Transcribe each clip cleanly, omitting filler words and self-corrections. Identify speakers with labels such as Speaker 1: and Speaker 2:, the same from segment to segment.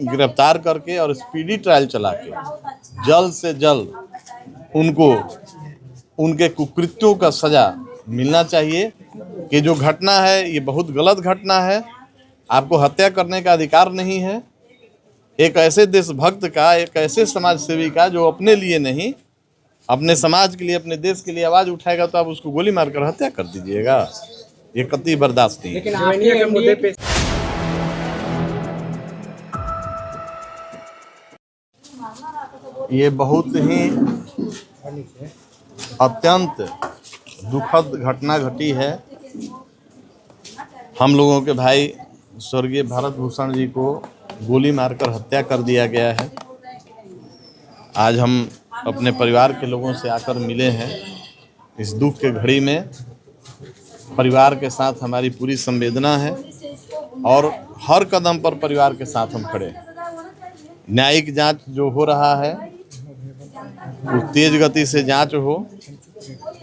Speaker 1: गिरफ्तार करके और स्पीडी ट्रायल चला के जल्द से जल्द उनको उनके कुकृत्यों का सजा मिलना चाहिए। कि जो घटना है ये बहुत गलत घटना है। आपको हत्या करने का अधिकार नहीं है। एक ऐसे देशभक्त का, एक ऐसे समाज सेवी का जो अपने लिए नहीं, अपने समाज के लिए, अपने देश के लिए आवाज उठाएगा, तो आप उसको गोली मारकर हत्या कर दीजिएगा। ये कतई बर्दाश्त नहीं है।
Speaker 2: लेकिन आपके के मुद्दे पे
Speaker 1: ये बहुत ही अत्यंत दुखद घटना घटी है। हम लोगों के भाई स्वर्गीय भारत भूषण जी को गोली मारकर हत्या कर दिया गया है। आज हम अपने परिवार के लोगों से आकर मिले हैं। इस दुख के घड़ी में परिवार के साथ हमारी पूरी संवेदना है और हर कदम पर परिवार के साथ हम खड़े हैं। न्यायिक जांच जो हो रहा है वो तेज गति से जांच हो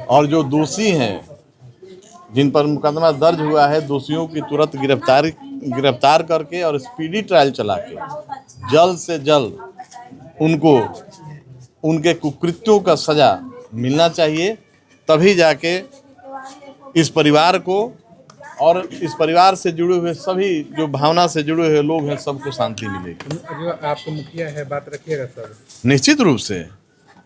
Speaker 1: और जो दोषी हैं, जिन पर मुकदमा दर्ज हुआ है, दोषियों की तुरंत गिरफ्तार करके और स्पीडी ट्रायल चला के जल्द से जल्द उनको उनके कुकृत्यों का सजा मिलना चाहिए। तभी जाके इस परिवार को और इस परिवार से जुड़े हुए सभी जो भावना से जुड़े हुए लोग हैं, सबको शांति मिलेगी।
Speaker 2: जो आपको मुखिया है, बात रखिएगा सर।
Speaker 1: निश्चित रूप से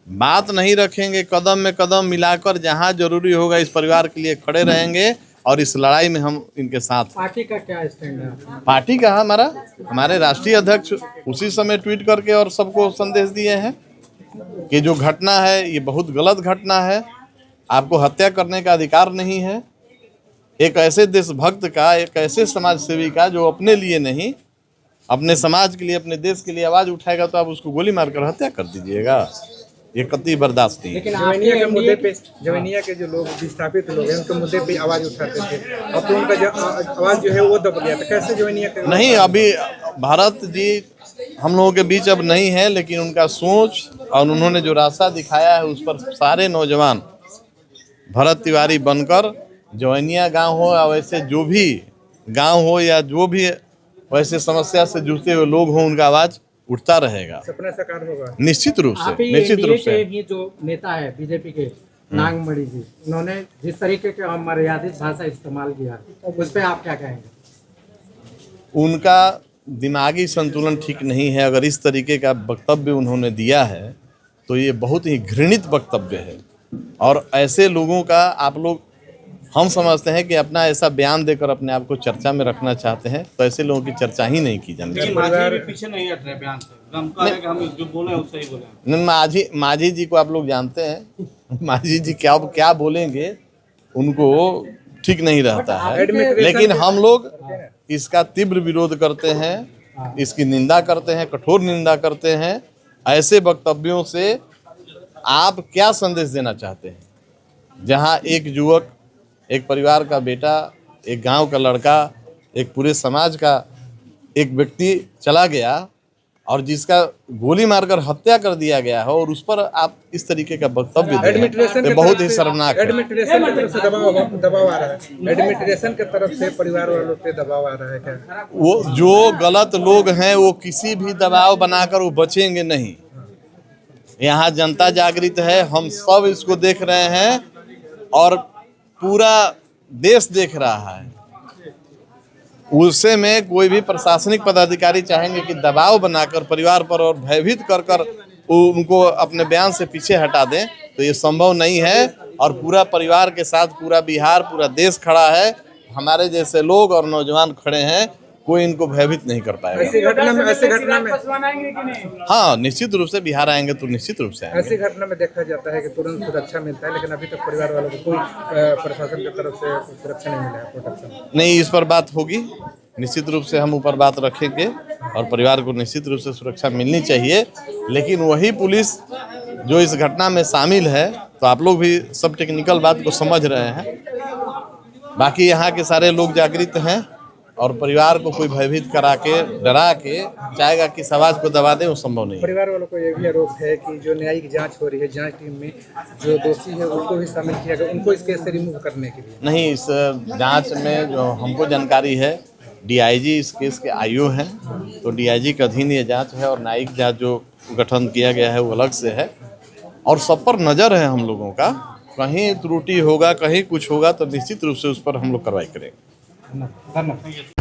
Speaker 1: बात नहीं रखेंगे, कदम में कदम मिलाकर जहां जरूरी होगा इस परिवार के लिए खड़े रहेंगे और इस लड़ाई में हम इनके साथ।
Speaker 2: पार्टी का क्या स्टैंड है?
Speaker 1: पार्टी का हमारे राष्ट्रीय अध्यक्ष उसी समय ट्वीट करके और सबको संदेश दिए हैं कि जो घटना है ये बहुत गलत घटना है। आपको हत्या करने का अधिकार नहीं है। एक ऐसे देशभक्त का, एक ऐसे समाज सेवी का जो अपने लिए नहीं, अपने समाज के लिए, अपने देश के लिए आवाज उठाएगा, तो आप उसको गोली मारकर हत्या कर दीजिएगा। ये कतई बर्दाश्त नहीं है।
Speaker 2: लेकिन जवैनिया के मुद्दे पे, जवैनिया के जो लोग विस्थापित लोग हैं उनके मुद्दे पे आवाज उठाते थे, अब तो उनका आवाज जो है वो दब गया। तो कैसे जवैनिया के
Speaker 1: नहीं, अभी भारत जी हम लोगों के बीच अब नहीं है, लेकिन उनका सोच और उन्होंने जो रास्ता दिखाया है उस पर सारे नौजवान भरत तिवारी बनकर, जवैनिया गांव हो या वैसे जो भी गांव हो या जो भी वैसे समस्या से जूझते हुए लोग हों, उनका आवाज उठता रहेगा।
Speaker 2: सपना साकार होगा
Speaker 1: निश्चित रूप से,
Speaker 3: निश्चित रूप से। ये जो नेता है बीजेपी के नागमणि जी, उन्होंने जिस तरीके के मर्यादित भाषा इस्तेमाल किया, उस पर आप क्या कहेंगे?
Speaker 1: उनका दिमागी संतुलन ठीक नहीं है। अगर इस तरीके का वक्तव्य उन्होंने दिया है तो ये बहुत ही घृणित वक्तव्य है और ऐसे लोगों का आप लोग, हम समझते हैं कि अपना ऐसा बयान देकर अपने आप को चर्चा में रखना चाहते हैं, तो ऐसे लोगों की चर्चा ही नहीं की जानी चाहिए।
Speaker 4: पीछे नहीं हट रहे बयान से, हम कह रहे हैं कि हम जो बोले वो सही बोले।
Speaker 1: माझी जी को आप लोग जानते हैं, माझी जी क्या बोलेंगे उनको ठीक नहीं रहता है। लेकिन हम लोग इसका तीव्र विरोध करते हैं, इसकी निंदा करते हैं, कठोर निंदा करते हैं। ऐसे वक्तव्यों से आप क्या संदेश देना चाहते हैं? जहां एक युवक, एक परिवार का बेटा, एक गांव का लड़का, एक पूरे समाज का एक व्यक्ति चला गया और जिसका गोली मारकर हत्या कर दिया गया है, और उस पर आप इस तरीके का वक्तव्य दे रहे हैं, बहुत ही शर्मनाक है।
Speaker 2: एडमिनिस्ट्रेशन की तरफ से दबाव आ रहा है। एडमिनिस्ट्रेशन की तरफ से परिवार वालों पे दबाव आ रहा है क्या?
Speaker 1: वो जो गलत लोग हैं वो किसी भी दबाव बनाकर वो बचेंगे नहीं। यहाँ जनता जागृत है, हम सब इसको देख रहे हैं और पूरा देश देख रहा है। उससे में कोई भी प्रशासनिक पदाधिकारी चाहेंगे कि दबाव बनाकर परिवार पर और भयभीत कर उनको अपने बयान से पीछे हटा दें, तो ये संभव नहीं है। और पूरा परिवार के साथ पूरा बिहार, पूरा देश खड़ा है, हमारे जैसे लोग और नौजवान खड़े हैं, कोई इनको भयभीत नहीं कर पाएगा।
Speaker 2: ऐसी घटना में
Speaker 1: हाँ, निश्चित रूप से बिहार आएंगे तो निश्चित रूप से आएंगे।
Speaker 2: ऐसी घटना में देखा जाता है कि तुरंत सुरक्षा मिलता है, लेकिन अभी तक परिवार वालों को कोई प्रशासन की तरफ से सुरक्षा नहीं मिला है, प्रोटेक्शन
Speaker 1: नहीं। इस पर बात होगी, निश्चित रूप से हम ऊपर बात रखेंगे और परिवार को निश्चित रूप से सुरक्षा मिलनी चाहिए। लेकिन वही पुलिस जो इस घटना में शामिल है, तो आप लोग भी सब टेक्निकल बात को समझ रहे हैं। बाकी यहाँ के सारे लोग जागृत हैं और परिवार को कोई भयभीत करा के, डरा के चाहेगा कि समाज को दबा दे, वो संभव नहीं है।
Speaker 2: परिवार वालों को यह भी आरोप है कि जो न्यायिक जांच हो रही है, जांच टीम में जो दोषी है उसको भी शामिल किया गया, उनको इस केस से रिमूव करने के लिए।
Speaker 1: नहीं, इस जांच में जो हमको जानकारी है डीआईजी इस केस के आईओ हैं, तो डीआईजी के अधीन ये जांच है और न्यायिक जांच जो गठन किया गया है वो अलग से है और सब पर नज़र है हम लोगों का। कहीं त्रुटि होगा, कहीं कुछ होगा तो निश्चित रूप से उस पर हम लोग कार्रवाई करेंगे।
Speaker 3: धन्यवाद।